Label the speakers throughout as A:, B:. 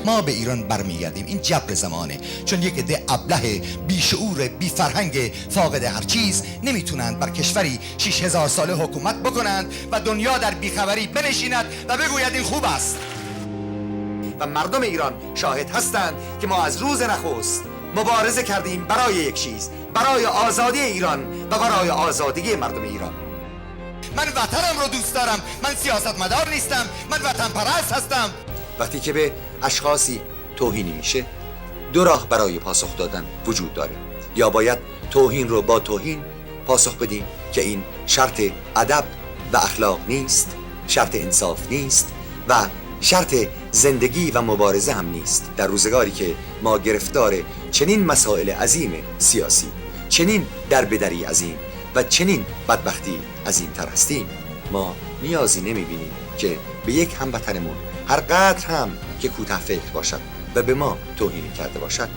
A: ما به ایران برمیگردیم. این جبر زمانه، چون یک عده ابله بیشعور بی فرهنگ فاقد هر چیز نمیتونند بر کشوری 6000 ساله حکومت بکنند و دنیا در بیخبری بنشیند و بگوید این خوب است. و مردم ایران شاهد هستند که ما از روز نخست مبارزه کردیم برای یک چیز، برای آزادی ایران و برای آزادی مردم ایران. من وطنم رو دوست دارم، من سیاستمدار نیستم، من وطن پرست هستم. وقتی که به اشخاصی توهینی میشه، دو راه برای پاسخ دادن وجود داره. یا باید توهین رو با توهین پاسخ بدیم که این شرط ادب و اخلاق نیست، شرط انصاف نیست و شرط زندگی و مبارزه هم نیست. در روزگاری که ما گرفتار چنین مسائل عظیم سیاسی، چنین دربدری عظیم و چنین بدبختی عظیم‌تر هستیم، ما نیازی نمی‌بینیم که به یک هموطنمون هر قدر هم که کوته فکر باشد و به ما توهین کرده باشد،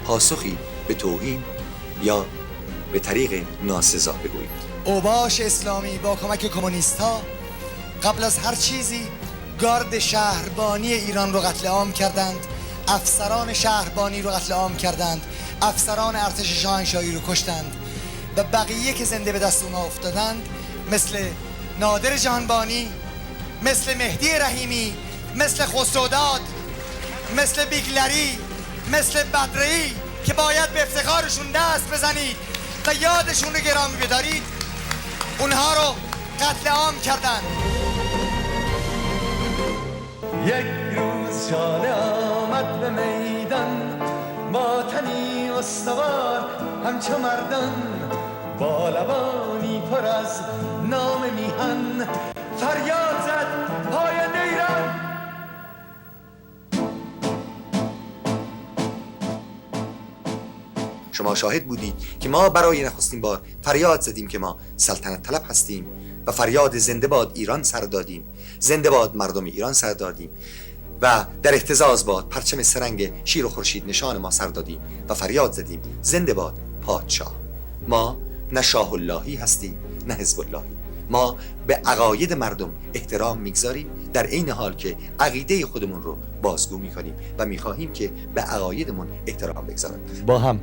A: پاسخی به توهین یا به طریق ناسزا بگوییم. اوباش اسلامی با کمک کمونیست‌ها قبل از هر چیزی گارد شهربانی ایران رو قتل عام کردند، افسران شهربانی رو قتل عام کردند، افسران ارتش شاهنشاهی رو کشتند و بقیه که زنده به دست اونها افتادند مثل نادر جهانبانی، مثل مهدی رحیمی، مثل خسروداد، مثل بیگلری، مثل بدرعی که باید به افتخارشون دست بزنید و یادشون رو گرامی بدارید، اونها رو قتل عام کردند.
B: یک روز شانه آمد به میدان، با تنی استوار همچو مردان، با لبانی پر از نام میهن، فریاد زد پاینده ایران.
A: شما شاهد بودید که ما برای نخستین بار فریاد زدیم که ما سلطنت طلب هستیم و فریاد زنده باد ایران سر دادیم، زنده باد مردم ایران سر دادیم و در اهتزاز باد پرچم سرنگ شیر و خورشید نشان ما سر دادیم و فریاد زدیم زنده باد پادشاه. ما نه شاه اللهی هستیم نه حزب اللهی. ما به عقاید مردم احترام میگذاریم، در عین حال که عقیده خودمون رو بازگو میکنیم و میخواهیم که به عقایدمون احترام بگذارند. با هم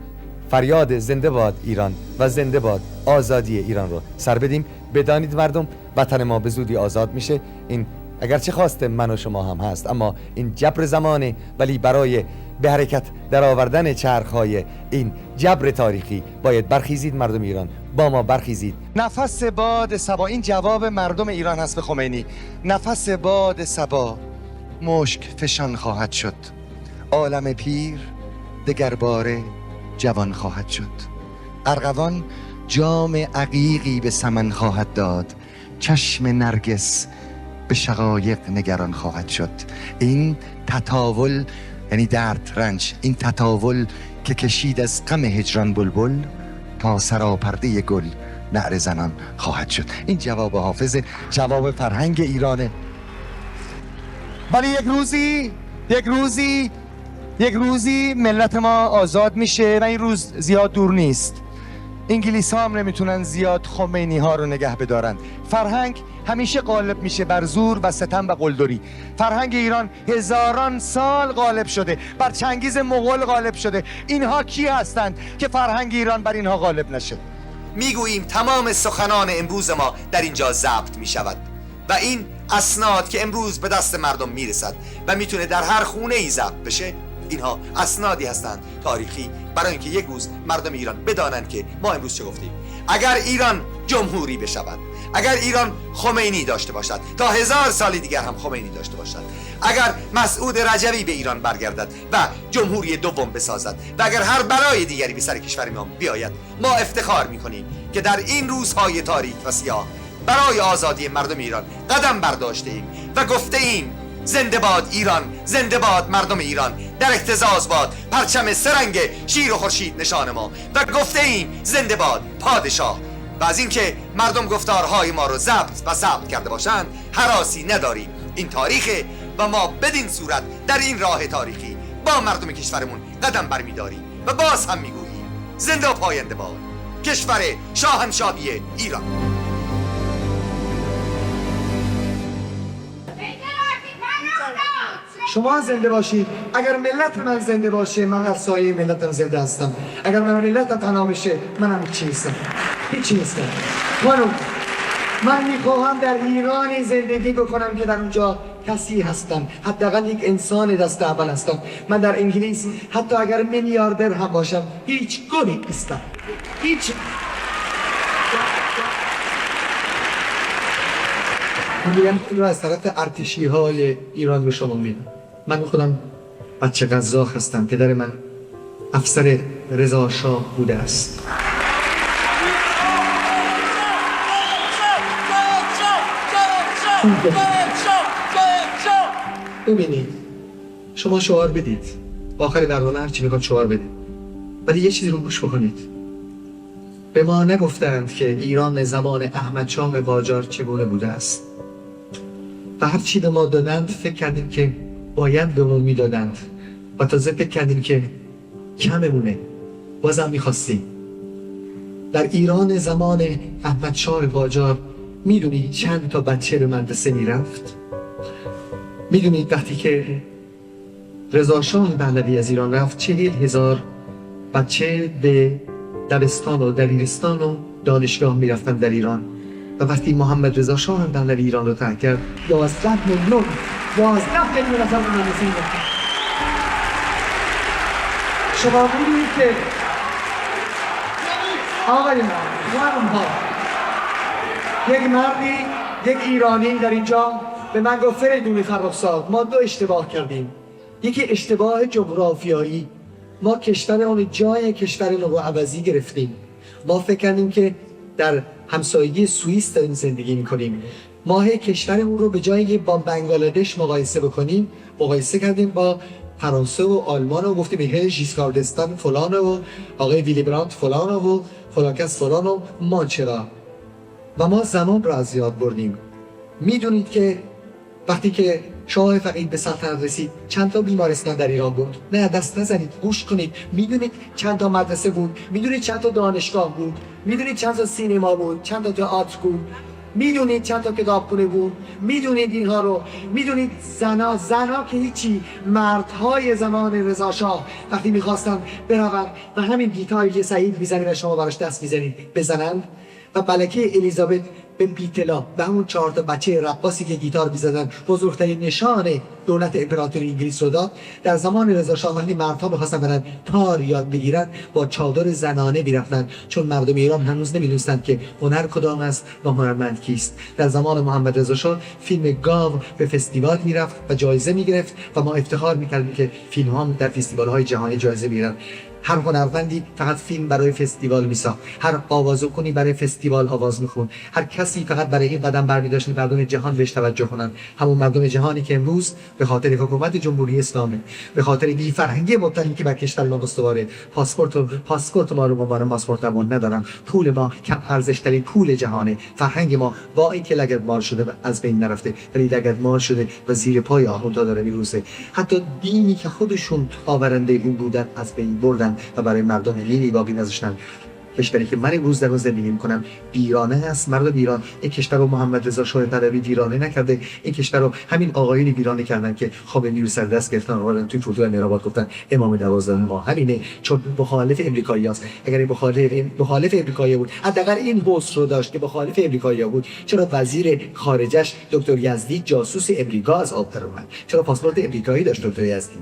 A: فریاد زنده باد ایران و زنده باد آزادی ایران رو سر بدیم. بدانید مردم، وطن ما به زودی آزاد میشه. این اگرچه خواست من و شما هم هست، اما این جبر زمانه، ولی برای به حرکت در آوردن چرخهای این جبر تاریخی باید برخیزید. مردم ایران با ما برخیزید. نفس باد صبا، این جواب مردم ایران هست به خمینی. نفس باد صبا مشک فشان خواهد شد، عالم پیر دگرباره جوان خواهد شد. ارغوان جام عقیقی به سمن خواهد داد، چشم نرگس به شقایق نگران خواهد شد. این تطاول یعنی درد رنج، این تطاول که کشید از غم هجران بلبل، تا سراپرده گل نعره زنان خواهد شد. این جواب حافظ، جواب فرهنگ ایرانه. ولی یک روزی ملت ما آزاد میشه و این روز زیاد دور نیست. انگلیس ها هم نمیتونن زیاد خمینی ها رو نگه بدارن. فرهنگ همیشه غالب میشه بر زور و ستم و قلدری. فرهنگ ایران هزاران سال غالب شده، بر چنگیز مغول غالب شده. اینها کی هستند که فرهنگ ایران بر اینها غالب نشه؟ میگوییم تمام سخنان امروز ما در اینجا ضبط میشود و این اسناد که امروز به دست مردم میرسد و میتونه در هر خونه ای ضبط بشه، اینها اسنادی هستند تاریخی برای اینکه یک روز مردم ایران بدانند که ما امروز چه گفتیم. اگر ایران جمهوری بشود، اگر ایران خمینی داشته باشد، تا 1000 سال دیگر هم خمینی داشته باشد، اگر مسعود رجوی به ایران برگردد و جمهوری دوم بسازد و اگر هر بلای دیگری به سر کشور ما بیاید، ما افتخار میکنیم که در این روزهای تاریک و سیاه برای آزادی مردم ایران قدم برداشته ایم و گفته ایم زنده باد ایران، زنده باد مردم ایران، در اهتزاز باد پرچم سرنگ شیر و خورشید نشان ما و گفته ایم زنده باد پادشاه. و از اینکه مردم گفتارهای ما رو ضبط کرده باشند هراسی نداریم. این تاریخه و ما بدین صورت در این راه تاریخی با مردم کشورمون قدم برمیداریم و باز هم میگوییم زنده و پاینده باد کشور شاهنشاهی ایران.
C: شما زنده باشید. اگر ملت من زنده باشه من در سایه ملتم زنده هستم. اگر من ملت تنها بشه منم هیچی نیستم. هیچی نیستم. من میخواهم در ایرانی زندگی بکنم که در اونجا کسی هستم، حداقل یک انسان دست اول هستم. من در انگلیس حتی اگر میلیاردر هم باشم هیچ گلی نیستم. هیچ. من میگم این رو از طرف ارتشی های ایران به شما میدم. من خودم بچه قزاق هستم. پدر من افسر رضا شاه بوده است. ببینید شما شعار بدید، آخر برنامه هرچی میخواد شعار بدید، ولی یه چیزی رو گوش بکنید. به ما نگفتند که ایران زمان احمد شاه قاجار چگونه بوده است و هر چی به ما دادند فکر کردیم که باید به ما میدادند و تازه فکر کردیم که کممونه، بازم میخواستیم. در ایران زمان احمد شاه قاجار میدونید چند تا بچه به مدرسه میرفت؟ میدونید وقتی که رضا شاه پهلوی از ایران رفت 40,000 بچه به دبستان و دبیرستان و دانشگاه میرفتن در ایران و وقتی محمد رضا شاه پهلوی ایران رو ترک کرد 11 میلیون نفر به مدرسه میرفتن. شما میدونید که آقای یک مردی، یک ایرانی در اینجا به من گفت فریدون فرخزاد ما دو اشتباه کردیم. یکی اشتباه جغرافیایی، ما کشور اون جای کشور نو عوضی گرفتیم. ما فکر کردیم که در همسایگی سوئیس داریم زندگی میکنیم. ما کشور اون رو به جای با بنگلادش مقایسه بکنیم مقایسه کردیم با فرانسه و آلمان و گفتیم هی ژیسکار دستان فلان و آقای ویلی برانت فلان و فلان کس فلان و ما چرا؟ و ما زمان را از یاد بردیم. میدونید که وقتی که شاه فقید به سلطنت رسید چند تا بیمارستان در ایران بود؟ نه دست نزنید، گوش کنید. میدونید چند تا مدرسه بود؟ میدونید چند تا دانشگاه بود؟ میدونید چند تا سینما بود؟ چند تا تئاتر بود؟ میدونید چند تا کتابخونه بود؟ میدونید اینها رو؟ میدونید زنا که هیچی، مردهای زمان رضا شاه وقتی میخواستن بروند و همین گیتاری که سعید میزنید و شما براش دست میزنید بزنند و ملکه الیزابت به بیتلا و همون 4 تا بچه رقاصی که گیتار می‌زدن بزرگترین نشان دولت امپراتوری انگلیس رو داد. در زمان رضا شاه وقتی مردها می‌خواستن برن تار یاد بگیرن با چادر زنانه می‌رفتن، چون مردم ایران هنوز نمی‌دونستند که هنر کدام است و هنرمند کیست. در زمان محمد رضا شاه فیلم گاو به فستیوال می‌رفت و جایزه می‌گرفت و ما افتخار می‌کردیم که فیلم‌ها در فستیوال‌های جهانی جایزه می‌گیرن. هر هنرمندی فقط فیلم برای فستیوال میساخت، هر آوازخونی برای فستیوال آواز میخوند، هر کسی فقط برای این قدم برمی‌داشت مردم جهان بهش توجه کنند. همون مردم جهانی که امروز به خاطر حکومت جمهوری اسلامی، به خاطر بی فرهنگی مبتنی که بر کشور ما استواره، پاسپورت ما رو به عنوان پاسپورت امن ندارن، پول ما کم ارزش ترین پول جهانه، فرهنگ ما با اینکه لگدمال شده و از بین نرفته ولی لگدمال شده و زیر پای آخوندها داره میروزه. حتی دینی که خودشون آورنده اون بودن از بین بردن و برای مردم دینی باقی نذاشتن. کشوری که من امروز در اون زندگی میکنم ویرانه است. مردم ایران این کشور رو محمد رضا شاه پهلوی ویرانه نکرده، این کشور رو همین آقایونی ویرانه کردن که خامنه‌ای رو سر دست گرفتن آوردن توی فرودگاه مهرآباد گفتن امام 12 ما همینه، چون مخالف امریکایی‌هاست. اگر این مخالف امریکایی بود حداقل این بوس رو داشت که مخالف امریکایی بود، چرا وزیر خارجش دکتر یزدی جاسوس امریکا از آب در اومد؟ چرا پاسپورت امریکایی داشت دکتر یزدی؟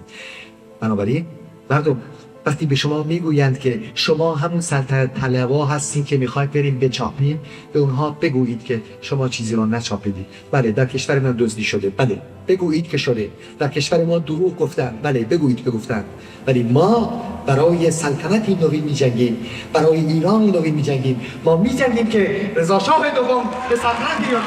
C: بنابراین مردم وقتی به شما میگویند که شما همون سلطنت طلبا هستین که میخواید بریم بچاپین، به اونها بگویید که شما چیزی رو نچاپیدید. بله در کشور من دزدی شده، بله بگویید که شده. در کشور ما دروغ گفتن، بله بگویید که گفتن. ولی ما برای سلطنتی نوین میجنگیم، برای ایرانی نوین میجنگیم. ما میجنگیم که رضا شاه دوم به سلطنت ایران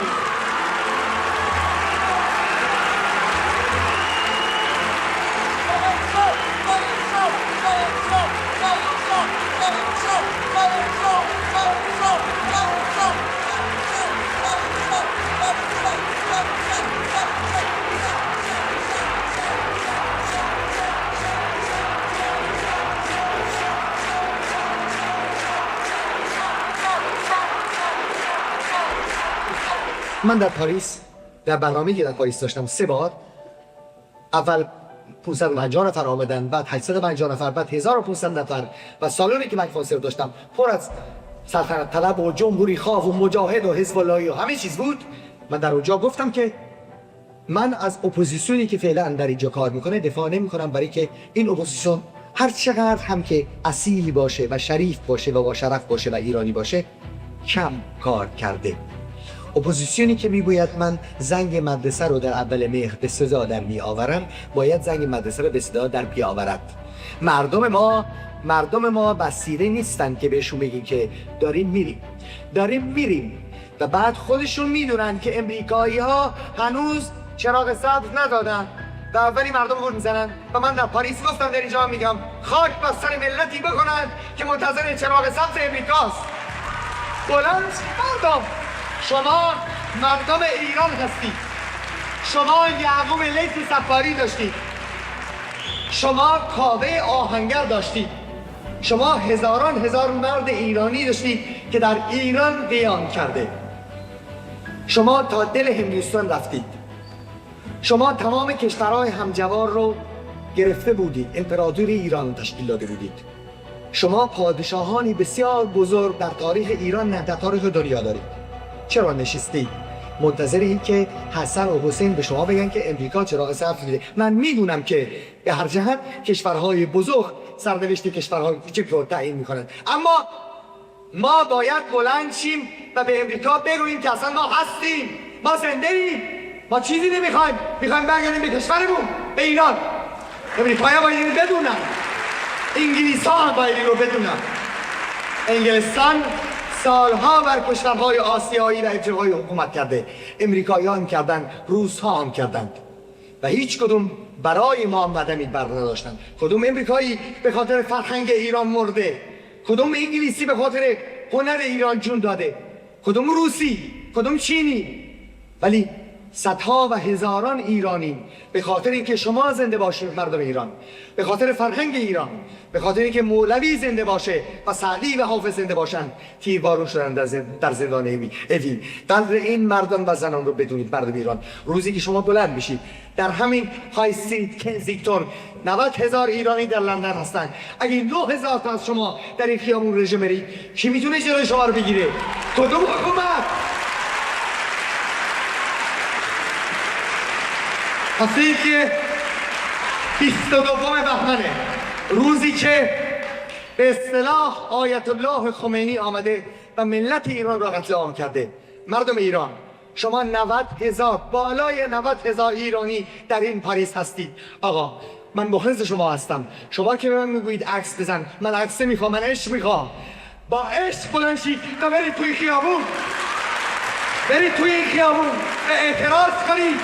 C: من در پاریس در برنامه‌ای که در پاریس داشتم 3 بار اول 550 نفر آمدن، بعد 850 نفر، بعد 1500 نفر و سالونی که من کنسرت داشتم پر از سلطنت طلب و جمهوری خواه و مجاهد و حزب اللهی و همه چیز بود. من در اونجا گفتم که من از اپوزیسیونی که فعلا در اینجا کار میکنه دفاع نمیکنم، برای که این اپوزیسیون هر چقدر هم که اصیل باشه و شریف باشه و با شرف باشه و ایرانی باشه کم کار کرده. اپوزیسیونی که میگوید من زنگ مدرسه رو در اول مهر به صدا در میآورم، باید زنگ مدرسه رو به صدا در بیاورد. مردم ما بسیره نیستن که بهشون بگیم که داریم میریم و بعد خودشون میدونن که امریکایی ها هنوز چراغ سبز ندادن و اولی مردم گول میزنن و من در پاریس گفتم، در اینجا میگم خاک بر سر ملتی بکنن که منتظر چراغ سبز امریکاست. بلند مردم، شما مردم ایران هستید، شما یعقوب لیث صفاری داشتید، شما کاوه آهنگر داشتید، شما هزاران هزار مرد ایرانی داشتید که در ایران قیام کرده، شما تا دل هندوستان رفتید، شما تمام کشورهای همجوار رو گرفته بودید، امپراتوری ایران تشکیل داده بودید، شما پادشاهانی بسیار بزرگ در تاریخ ایران نه در تاریخ دنیا دارید. چرا نشستید منتظری که حسن و حسین به شما بگن که امریکا چراغ سبز میده؟ من میدونم که به هر جهت کشورهای بزرگ سرنوشت کشورهای کوچک رو تعیین میکنند، اما ما باید بلند شیم و به امریکا بگوییم که اصلا ما هستیم، ما زنده ایم، ما چیزی نمیخوایم، میخوایم برگردیم به کشورمون، به ایران. امریکایی‌ها باید اینو بدونن، انگلیس‌ها هم باید اینو بدونن. انگلستان سالها بر کشورهای آسیایی و افریقایی حکومت کرده، امریکایی‌ها هم کردن، روس‌ها هم کردند و هیچ کدوم برای ما مدمی بر نداشتن. کدوم امریکایی به خاطر فرهنگ ایران مرده، کدوم انگلیسی به خاطر هنر ایران جون داده، کدوم روسی، کدوم چینی، ولی صدها و هزاران ایرانی به خاطر اینکه شما زنده باشید مردم ایران، به خاطر فرهنگ ایران، به خاطر اینکه مولوی زنده باشه و سعدی و حافظ زنده باشن، تیربارون شدن در زندان اوین. قدر این مردم و زنان رو بدونید مردم ایران. روزی که شما بلند میشید در همین های استریت کنزینگتون 90,000 ایرانی در لندن هستن، اگه 9,000 تا از شما در این خیابون رژه برید، کی میتونه جلوی شما رو بگیره؟ کدوم حکومت؟ هستید که 22 بهمنه، روزی که به اصطلاح آیت الله خمینی آمده و ملت ایران را قتل عام کرده. مردم ایران، شما 90,000 بالای 90,000 ایرانی در این پاریس هستید. آقا من مخلص شما هستم. شما که به من میگویید عکس بزن، من عکس نمیخوام، من عشق میخوام. با عشق بلند شید و برید توی خیابون، برید توی این خیابون و اعتراض کنید.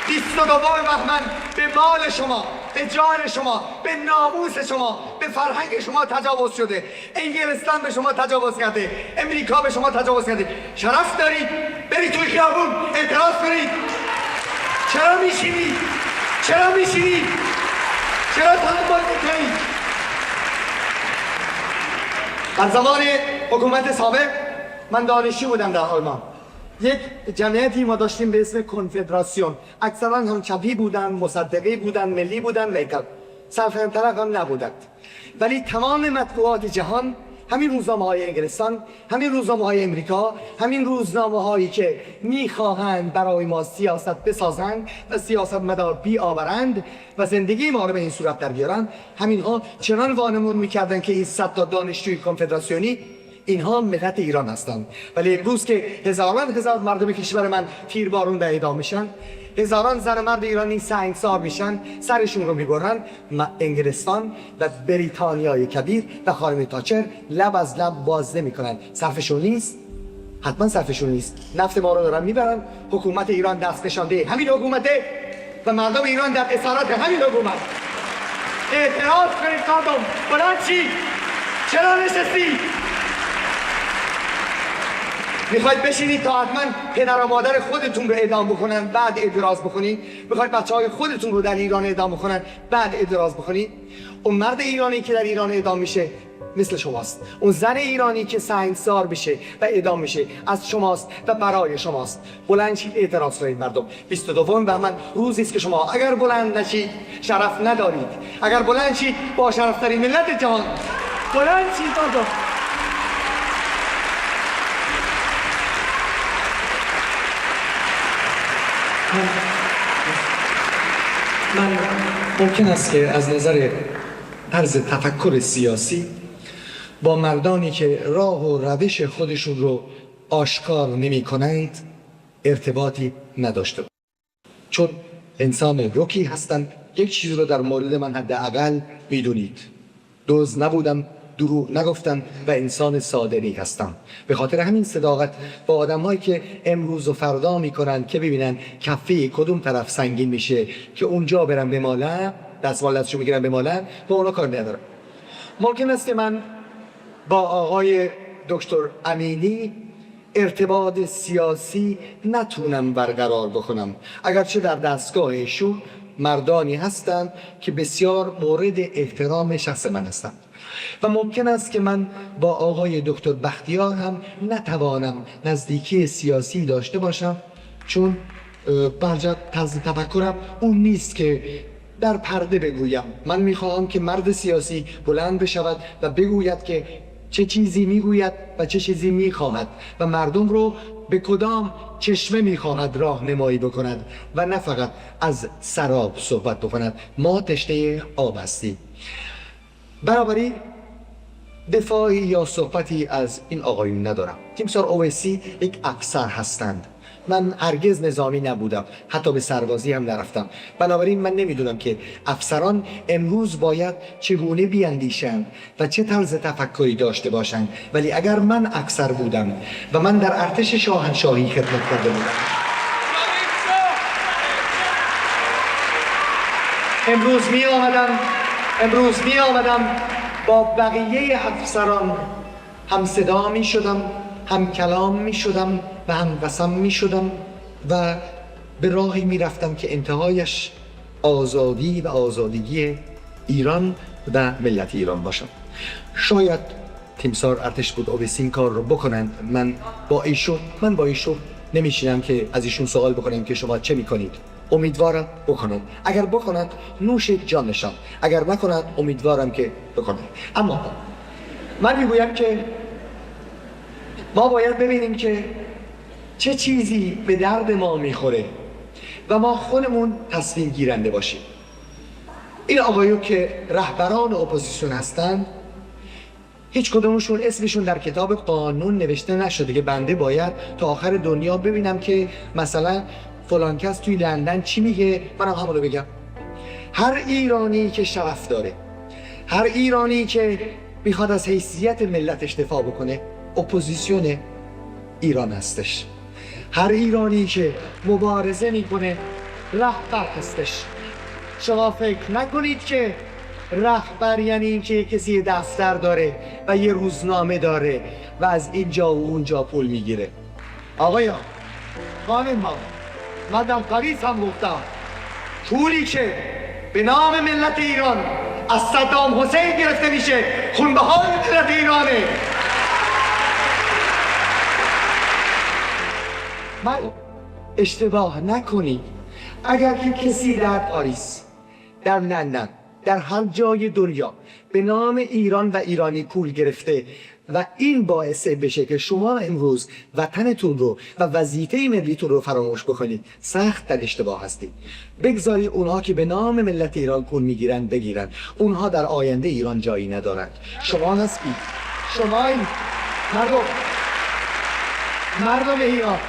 C: 22 بهمن به مال شما، به جان شما، به ناموس شما، به فرهنگ شما تجاوز شده. انگلستان به شما تجاوز کرده، امریکا به شما تجاوز کرده. شرف دارید برید توی خیابون اعتراض کنید. چرا میشینید؟ چرا تحمل میکنید؟ در زمان حکومت سابق من دانشجو بودم در آلمان. یک جمعیتی ما داشتیم به اسم کنفدراسیون، اکثرا هم چپی بودن، مصدقی بودن، ملی بودن، لیکن سرفهم طرف هم نبودند. ولی تمام مطبوعات جهان، همین روزنامه های انگلستان، همین روزنامه های امریکا، همین روزنامه هایی که میخواهند برای ما سیاست بسازند و سیاست مدار بیاورند و زندگی ما رو به این صورت در بیارن، همین ها چنان وانمود میکردن که این 100 تا دانشجوی کنفدراسیونی اینها ملت ایران هستند. ولی امروز که هزاران هزار مردم کشور من تیربارون به اعدام میشن، هزاران زن مرد ایرانی سنگسار میشن، سرشون رو میبرن، انگلستان و بریتانیای کبیر و خانم تاچر لب از لب باز نمیکنن. صرفشون نیست؟ حتما صرفشون نیست. نفت ما رو دارن میبرن، حکومت ایران دست نشانده همین حکومته و مردم ایران در اسارت همین حکومت. اعتراض کنید مردم، بلند چی؟ چرا نشستی؟ میخواید بشینید تا حتما پدر و مادر خودتون رو اعدام بکنن بعد اعتراض بکنید؟ میخواید بچه‌های خودتون رو در ایران اعدام بکنن بعد اعتراض بکنید؟ اون مرد ایرانی که در ایران اعدام میشه مثل شماست. اون زن ایرانی که سنگسار بشه و اعدام میشه از شماست و برای شماست. بلند شید اعتراض کنید مردم. 22 بهمن روزی است که شما اگر بلند نشید شرف ندارید. اگر بلند شید با شرفترین ملت جهان بلند شید مردم. من ممکن است که از نظر طرز تفکر سیاسی با مردانی که راه و روش خودشون رو آشکار نمی کنند ارتباطی نداشته باشم، چون انسان رکی هستند. یک چیز رو در مورد من حداقل میدونید: دزد نبودم، دروغ نگفتم و انسان صادقی هستم. به خاطر همین صداقت با آدمایی که امروز و فردا میکنن که ببینن کفه کدوم طرف سنگین میشه که اونجا برن بمالن، دستمال دستشو میگیرن بمالن، با اونا کار ندارم. ممکن است که من با آقای دکتر امینی ارتباط سیاسی نتونم برقرار بکنم، اگرچه در دستگاهشون مردانی هستند که بسیار مورد احترام شخص من هستند و ممکن است که من با آقای دکتر بختیار هم نتوانم نزدیکی سیاسی داشته باشم، چون برجا طرز تفکرم اون نیست که در پرده بگویم. من میخواهم که مرد سیاسی بلند بشود و بگوید که چه چیزی میگوید و چه چیزی میخواهد و مردم رو به کدام چشمه میخواهد راهنمایی بکند و نه فقط از سراب صحبت بکند. ما تشنه آب هستیم. بنابراین دفاعی یا صحبتی از این آقایون ندارم. تیمسار اویسی یک افسر هستند. من هرگز نظامی نبودم، حتی به سربازی هم نرفتم. بنابراین من نمیدونم که افسران امروز باید چگونه بیاندیشند و چه طرز تفکری داشته باشند. ولی اگر من افسر بودم و من در ارتش شاهنشاهی خدمت کرده بودم، امروز می آمدم با بقیه افسران هم صدا می شدم، هم کلام می شدم و هم قسم می شدم و به راهی می رفتم که انتهایش آزادی و آزادگی ایران و ملت ایران باشم. شاید تیمسار ارتش بود اویسی این کار رو بکنند. من با ایشون نمیشینم که از ایشون سوال بکنم که شما چه میکنید. امیدوارم بکنند. اگر بکنند نوش جانشان، اگر نکنند امیدوارم که بکنند. اما من میگویم که ما باید ببینیم که چه چیزی به درد ما میخوره و ما خودمون تصمیم گیرنده باشیم. این آقایون که رهبران اپوزیسیون هستند، هیچ کدومشون اسمشون در کتاب قانون نوشته نشده که بنده باید تا آخر دنیا ببینم که مثلا فلان کس توی لندن چی میگه منم همونو بگم. هر ایرانی که شرف داره، هر ایرانی که میخواد از حیثیت ملتش دفاع بکنه، اپوزیسیون ایران هستش. هر ایرانی که مبارزه میکنه رهبر هستش. شما فکر نکنید که رهبر یعنی این که کسی دفتر داره و یه روزنامه داره و از اینجا و اونجا پول میگیره. آقایان، خانم ها، من در پاریس هم گفتم پولی که به نام ملت ایران از صدام حسین گرفته میشه خونبهای ملت ایرانه. من اشتباه نکنید، اگر که کسی در پاریس، در لندن، در هر جای دنیا به نام ایران و ایرانی پول گرفته و این باعث بشه که شما امروز وطنتون رو و وظیفه ملیتون رو فراموش بکنید، سخت در اشتباه هستید. بگذارید اونها که به نام ملت ایران پول میگیرن بگیرن. اونها در آینده ایران جایی ندارند. شما هستید، شما این مردم ایران،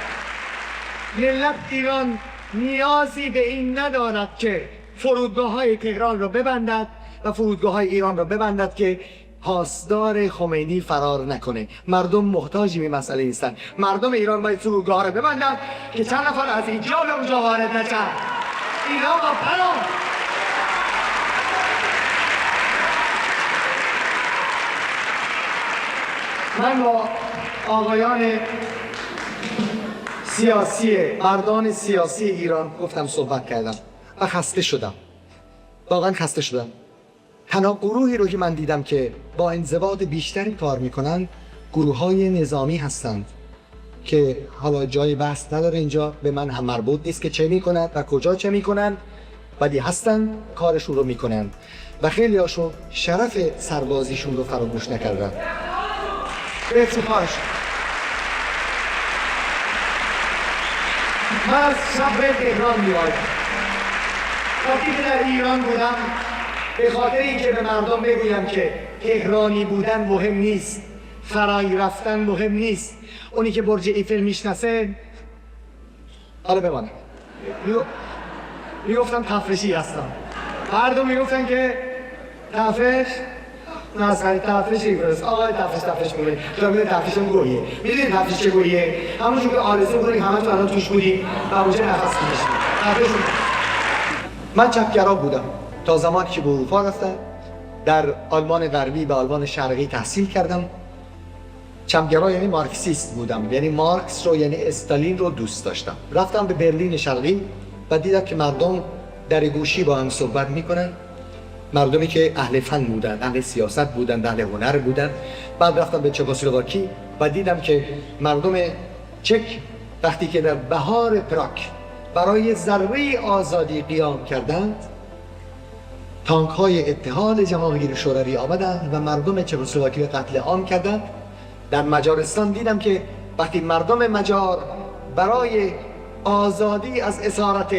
C: ملت ایران نیازی به این ندارد که فرودگاه‌های تهران رو ببندد و فرودگاه‌های ایران رو ببندد که پاسدار خمینی فرار نکنه. مردم محتاجی به مسئله نیستن. مردم ایران باید فرودگاه رو ببندن که چند نفر از اینجا به اونجا وارد نشن. این آقا پناه. من با آقایان سیاسی، مردان سیاسی ایران گفتم، صحبت کردم و خسته شدم. واقعا خسته شدم. تنها گروهی رو که من دیدم که با انضباط بیشتری کار میکنن گروه‌های نظامی هستند که حالا جای بحث نداره اینجا، به من هم مربوط نیست که چه میکنند و کجا چه میکنند، ولی هستن کارشون رو میکنن و خیلی هاشون شرف سربازیشون رو فراموش نکردن. به افتخارش من از شهر تهران میایم. وقتی که در ایران بودم به خاطر اینکه به مردم بگویم که تهرانی بودن مهم نیست، فرایی رفتن مهم نیست، اونی که برج ایفل میشناسه حالا بمانه، میگفتم تفرشی هستم. مردم میگفتن که تفرش نظری تفرشی برست، آقای تفرش میگوید جامعه تفرش هم گویه. میدونید تفرش چه گویه؟ همونجور که آرزو کنید همه تو الان توش بودیم و اونجا نفس کشید. من چپگرا بودم تا زمانی که به اروپا رفتم. در آلمان غربی و آلمان شرقی تحصیل کردم. چپگرا یعنی مارکسیست بودم، یعنی مارکس رو یعنی استالین رو دوست داشتم. رفتم به برلین شرقی و دیدم که مردم در گوشی با هم صحبت میکنن، مردمی که اهل فن بودن، اهل سیاست بودن، اهل هنر بودن. بعد رفتم به چکسلواکی و دیدم که مردم چک وقتی که در بهار پراگ برای ذره آزادی قیام کردند، تانک های اتحاد جماهیر شوروی آمدند و مردم چکسلواکی را قتل عام کردند. در مجارستان دیدم که وقتی مردم مجار برای آزادی از اسارت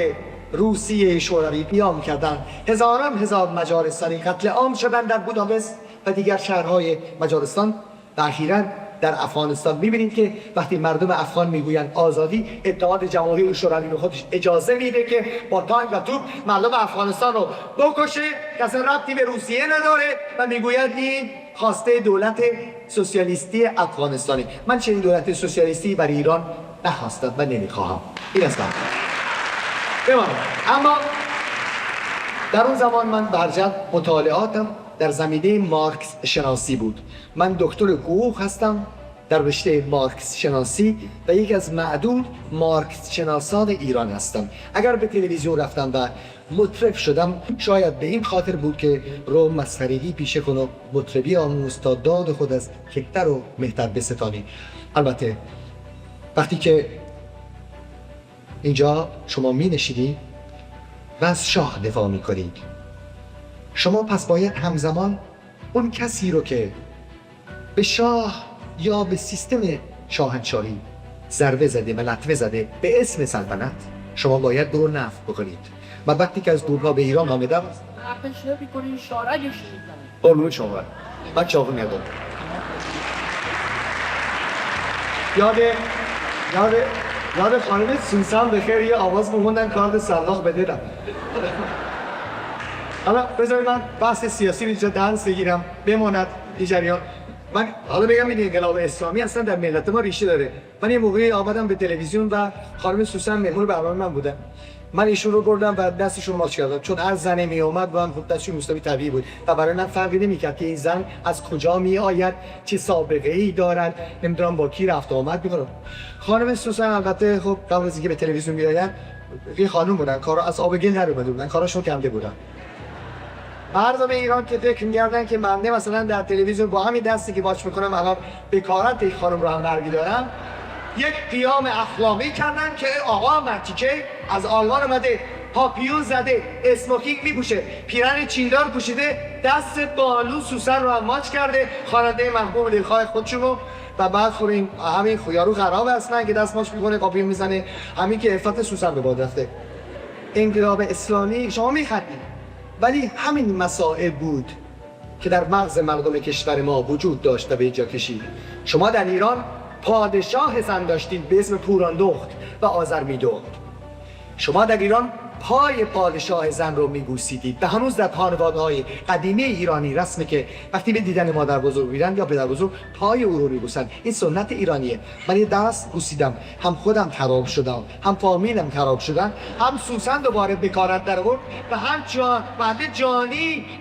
C: روسیه شوروی قیام کردند، هزاران هزار مجارستانی قتل عام شدند در بوداپست و دیگر شهرهای مجارستان. و اخیراً در افغانستان میبینید که وقتی مردم افغان میگویند آزادی، اتحاد جماهیر شوروی رو خودش اجازه میده که با تانک و توپ مردم افغانستان رو بکشه، کسی ربطی به روسیه نداره و میگوید این خواسته دولت سوسیالیستی افغانستانی. من چنین دولت سوسیالیستی برای ایران نخواستم و نمیخواهم. این است بمانم. اما در اون زمان من برجت مطالعاتم در زمینه مارکس شناسی بود. من دکتر حقوق هستم در رشته مارکس شناسی و یکی از معدود مارکس شناسان ایران هستم. اگر به تلویزیون رفتم و مطرب شدم شاید به این خاطر بود که رو مسخرگی پیشه کن و مطربی آموز تا داد خود از کهتر و مهتر بستانی. البته وقتی که اینجا شما می نشینید و از شاه دفاع می کنید، شما پس باید همزمان اون کسی رو که به شاه یا به سیستم شاهنشاهی ضربه زده و لطمه زده به اسم سلطنت، شما باید دور نفت بکنید. و وقتی که از دورها به ایران آمدم قربون شما من چاقو میادم. یاد خانم سوسن بخیر یه آواز بموندن کارد سلاخ بدیدم. حالا بذارید من بحث سیاسی اینجا دنس بگیرم بماند این جریان. من حالا بگم این انقلاب اسلامی اصلا در ملت ما ریشه داره. من یه موقعی آمدم به تلویزیون و خانم سوسن مهمون برنامه من بودن. من ایشون رو بردم و دستشون ماچ کردم چون هر زنی می اومد و خب دستش مستوی طبیعی بود و برای من فرقی نمی‌کرد که این زن از کجا می آید، چه سابقه‌ای دارد، نمیدونم با کی رفت آمد می‌کنه. خانم سوسن البته خب قبل از اینکه به تلویزیون بیاین یه خانم بودن، کارا از آب گل در اومده بودن، کاراشون کنده بودن. مردم ایران که فکر می‌کردن که من مثلا در تلویزیون با همین دستی که واچ می‌کنم الان بکارت یک خانم رو هم برمی‌دارم، یک قیام اخلاقی کردن که آقا مرتیکه از آلمان اومده، پاپیون زده، اسموکینگ میپوشه، پیرن چیندار پوشیده، دست بالو سوسن رو هم ماچ کرده، خواننده محبوب دلخواه خودشون رو. و بعد خب این همین خویارو خراب هستن که دست ماچ میکنه، پاپیون میزنه، همین که عفت سوسن به باد رفته. انقلاب اسلامی شما میخندید، ولی همین مسائل بود که در مغز مردم کشور ما وجود داشت و به اینجا کشید. شما در ایران پادشاه زن داشتید به اسم پوراندخت و آذرمیدخت. شما در ایران پای پادشاه زن رو میبوسیدید و هنوز در خانواده‌های قدیمی ایرانی رسمه که وقتی به دیدن مادر بزرگ میرن یا پدر بزرگ پای او رو میبوسن. این سنت ایرانیه. من یه دست بوسیدم، هم خودم خراب شدم، هم فامیلم خراب شدن، هم سوسن دوباره بکارت در آورد و هم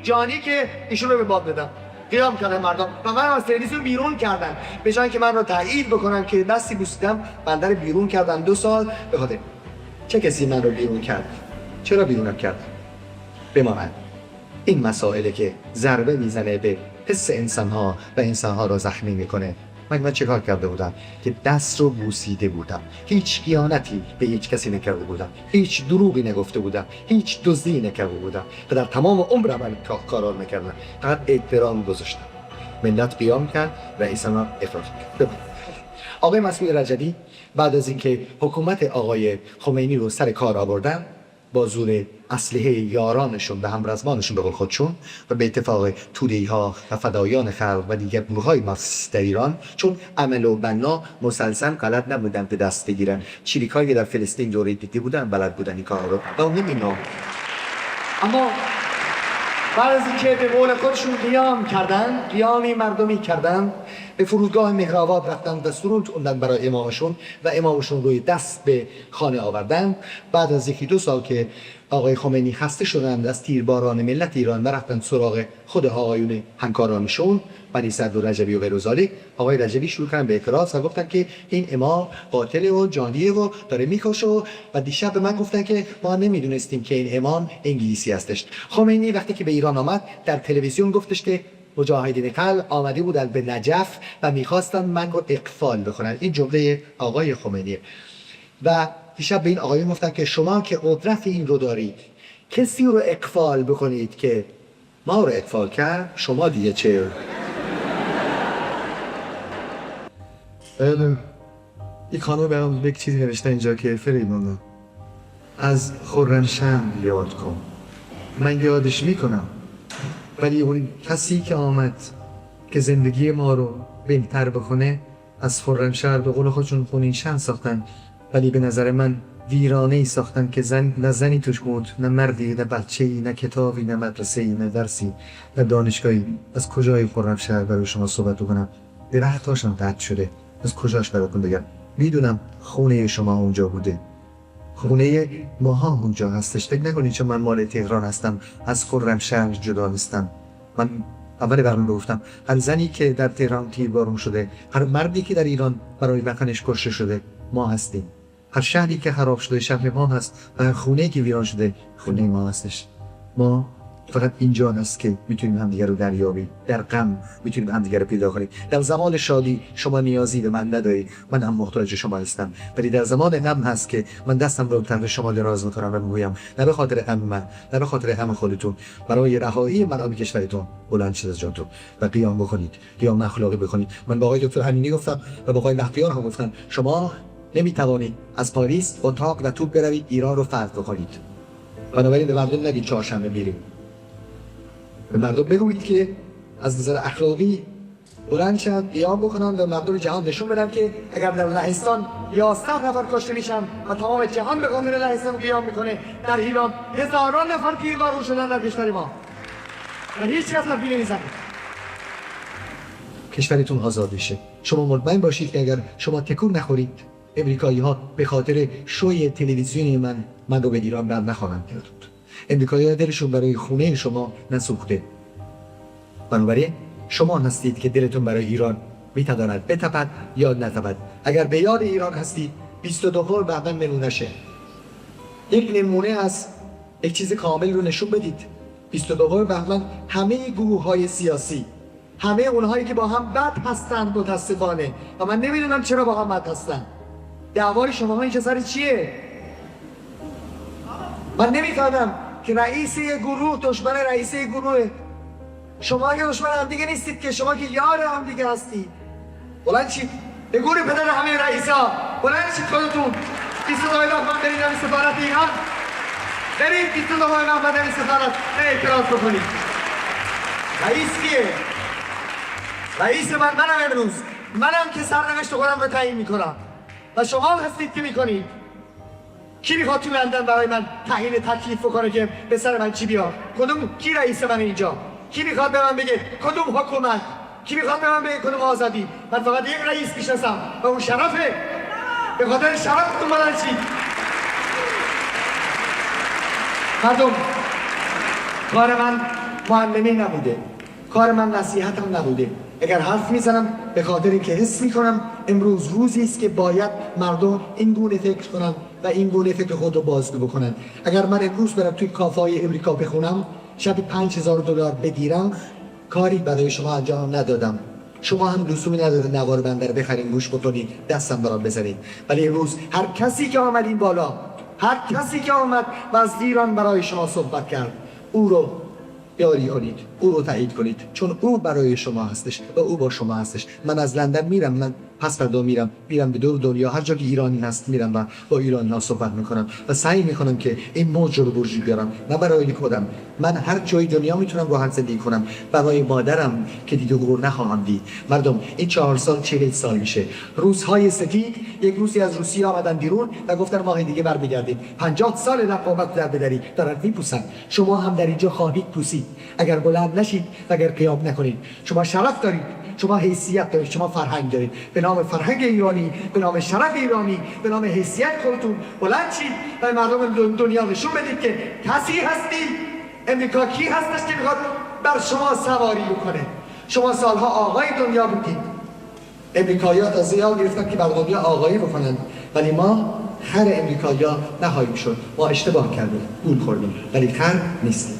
C: جانی که ایشون رو به باد بدم. قیام کردن مردم و من از تلویزیون بیرون کردن. به جای که من رو تایید بکنن که دستی بوسیدم، بنده رو بیرون کردن 2 سال. به خاطر چه کسی من رو بیرون کرد؟ چرا بیرونم کرد؟ بماند این مسائله که ضربه میزنه به حس انسانها و انسانها را زخمی میکنه. من چه کار کرده بودم که دست رو بوسیده بودم، هیچ خیانتی به هیچ کسی نکرده بودم، هیچ دروغی نگفته بودم، هیچ دزدی نکرده بودم و در تمام عمرم من کارا نکردم، فقط احترام گذاشتم. ملت قیام کرد و ایسانا افراج کرد. آقای مسعود رجبی بعد از اینکه حکومت آقای خمینی رو سر کار آوردن با زور اسلحه یارانشون به همرزمانشون به قول خودشون و به اتفاق توده‌ای ها و فدایان خلق و دیگر گروه‌های مارکسیست در ایران، چون عمل و بنا مسلسل غلط نبودن به دست بگیرن، چریکایی در فلسطین دوره دیدی بودن بلد بودن این کار رو و اون اینا. اما بعد از اینکه به قول خودشون قیامی مردمی کردن، به فرودگاه مهرآباد رفتن و سرود خوندن برای امامشون و امامشون روی دست به خانه آوردن. بعد از 1-2 سال که آقای خمینی خسته شدند از تیرباران ملت ایران و رفتن سراغ خود آقایون همکارانشون بنی صدر و رجبی و غیر ذالک، آقای رجبی شروع کردن به اعتراض و گفتن که این امام قاتل و جانیه و داره میکشه و دیشب به من گفتن که ما نمیدونستیم که این امام انگلیسی هستش. خمینی وقتی که به ایران آمد در تلویزیون گفتش که مجاهدین خلق آمده بودن به نجف و میخواستن من رو اقفال بکنن. این جمله آقای خمینی. و دیشب به این آقایون گفتن که شما که قدرت این رو دارید کسی رو اقفال بکنید که ما رو اقفال کرد، شما دیگه چه؟ یک خانم برام یک چیزی نوشته اینجا که فریدون از خرمشهر یاد کن. من یادش میکنم، ولی اون کسی که آمد که زندگی ما رو بهتر بکنه از خرمشهر به قول خودشون خونین شهر ساختن، ولی به نظر من ویرانه‌ای ساختن که نه زنی توش بود، نه مردی، نه بچه‌ای، نه کتابی، نه مدرسه‌ای، نه درسی، نه دانشگاهی. از کجای خرمشهر برای شما صحبت بکنم؟ درختاشم قطع شده، از کجاش براتون بگم؟ میدونم خونه شما اونجا بوده، خونه ماها اونجا هستش. فکر نکنید چون من مال تهران هستم از خرمشهر جدا نیستم. من اول برنامه گفتم هر زنی که در تهران تیربارون شده، هر مردی که در ایران برای وطنش کشته شده ما هستیم. هر شهری که خراب شده شهر ما هست و هر خونه‌ای که ویران شده خونه ما هستش. ما فقط اینجا هست که میتونیم همدیگه رو دریابیم، در غم میتونیم همدیگه رو پیدا کنیم. در زمان شادی شما نیازی به من ندارید، من هم محتاج شما هستم، ولی در زمان غم هست که من دستم رو به طرف شما دراز میکنم و میگویم نه به خاطر غم من، نه به خاطر غم خودتون، برای رهایی منابع کشورتون بلند شید از جاتون و قیام بکنید، قیام اخلاقی بکنید. من با آقای دکتر امینی گفتم و با آقای مهدیان هم گفتم شما نمیتوانید از پاریس با تاق و توپ بروید ایران رو فتح بکنید. بنابراین به مردم نگید چهارشنبه میریم. به مردم بگویید که از نظر اخلاقی بلند شدن، قیام بکنن و مردم جهان نشون بدن که اگر در لهستان 11 نفر کشته میشن و تمام جهان به قانون لهستان قیام میکنه، در ایران هزاران نفر تیربارون شدن در کشور ما و هیچ کس حرفی نمیزنه. کشورتون آزاد بشه. شما مطمئن باشید که اگر شما تکون نخورید، امریکایی ها به خاطر شوی تلویزیونی من رو به ایران بر نخواهند کرد. امریکایی ها دلشون برای خونه شما نسوخته. بنابراین شما هستید که دلتون برای ایران میتواند بتپد یا نتپد. اگر به یاد ایران هستید 22 بار بعدا نمونه شه. یک نمونه از یک چیز کامل رو نشون بدید. 22 بار بعدا همه گروه های سیاسی، همه اونهایی که با هم بد هستند متاسفانه و من نمیدونم چرا با هم بد هستند. دعوای شما ها این سر چیه؟ من نمیفهمم که رئیس گروه دشمن رئیس گروه. شما که دشمن هم دیگه نیستید که، شما که یار هم دیگه هستید. بلند چید به گور پدر همه رئیسا، بلند چید خودتون 22 بهمن برید در سفارت ایران، برید 22 بهمن در سفارت اعتراض بکنید. رئیس کیه؟ رئیس منم امروز، منم که سرنوشت خودم رو تعیین میکنم و شما هستید که میکنید. کی میخواد تو لندن برای من تعیین تکلیف بکنه که به سر من چی بیاد؟ کدوم کی رئیس من اینجا؟ کی میخواد به من بگه کدوم حکومت؟ کی میخواد به من بگه کدوم آزادی؟ من فقط یک رئیس میشناسم و اون شرفه. به خاطر شرفتون بلند شید. مردم، کار من معلمی نبوده، کار من نصیحتم نبوده. اگر حرف میزنم به خاطر اینکه حس میکنم امروز روزی است که باید مردم این گونه فکر کنن و این گونه فکر خود رو بازگو بکنن. اگر من امروز برم توی کافه‌های امریکا بخونم، شب 5000 دلار بگیرم کاری برای شما انجام ندادم. شما هم لزومی نداره نوار بنده رو بخرین گوش بکنید دستم برام بزنید. ولی امروز هر کسی که آمد این بالا، هر کسی که آمد و از ایران برای شما صحبت کرد، او رو یاری کنید، او رو تایید کنید، چون او برای شما هستش و او با شما هستش. من از لندن میرم، من پس فردا میرم به دور دنیا، هر جا که ایرانی هست میرم و با ایرانی ها صحبت میکنم و سعی میکنم که این موج رو برجی بیارم، نه برای خودم. من هر جای دنیا میتونم راحت زندگی کنم، برای مادرم که دید و گور نخواهم دید. مردم این 4 سال 40 سال میشه، روزهای سفید یک روزی از روسیه آمدن بیرون و گفتن ماه دیگه برمیگردیم. 50 سال رقابت در بدری دارن میپوسن. شما هم در اینجا خواهید پوسید اگر بلند نشید و اگر قیام نکنید. شما شرف دارید، شما حیثیت دارید، شما فرهنگ دارید. به نام فرهنگ ایرانی، به نام شرف ایرانی، به نام حیثیت خودتون بلند شید و مردم دنیا نشون بدید که کسی هستید. امریکا کی هستش که میخواد بر شما سواری بکنه؟ شما سالها آقای دنیا بودید. امریکایی‌ها تازه یاد گرفتن که بر دنیا آقایی بکنن، ولی ما خر امریکایی‌ها نخواهیم شد. ما اشتباه کردیم، گول خوردیم، ولی خر نیستیم.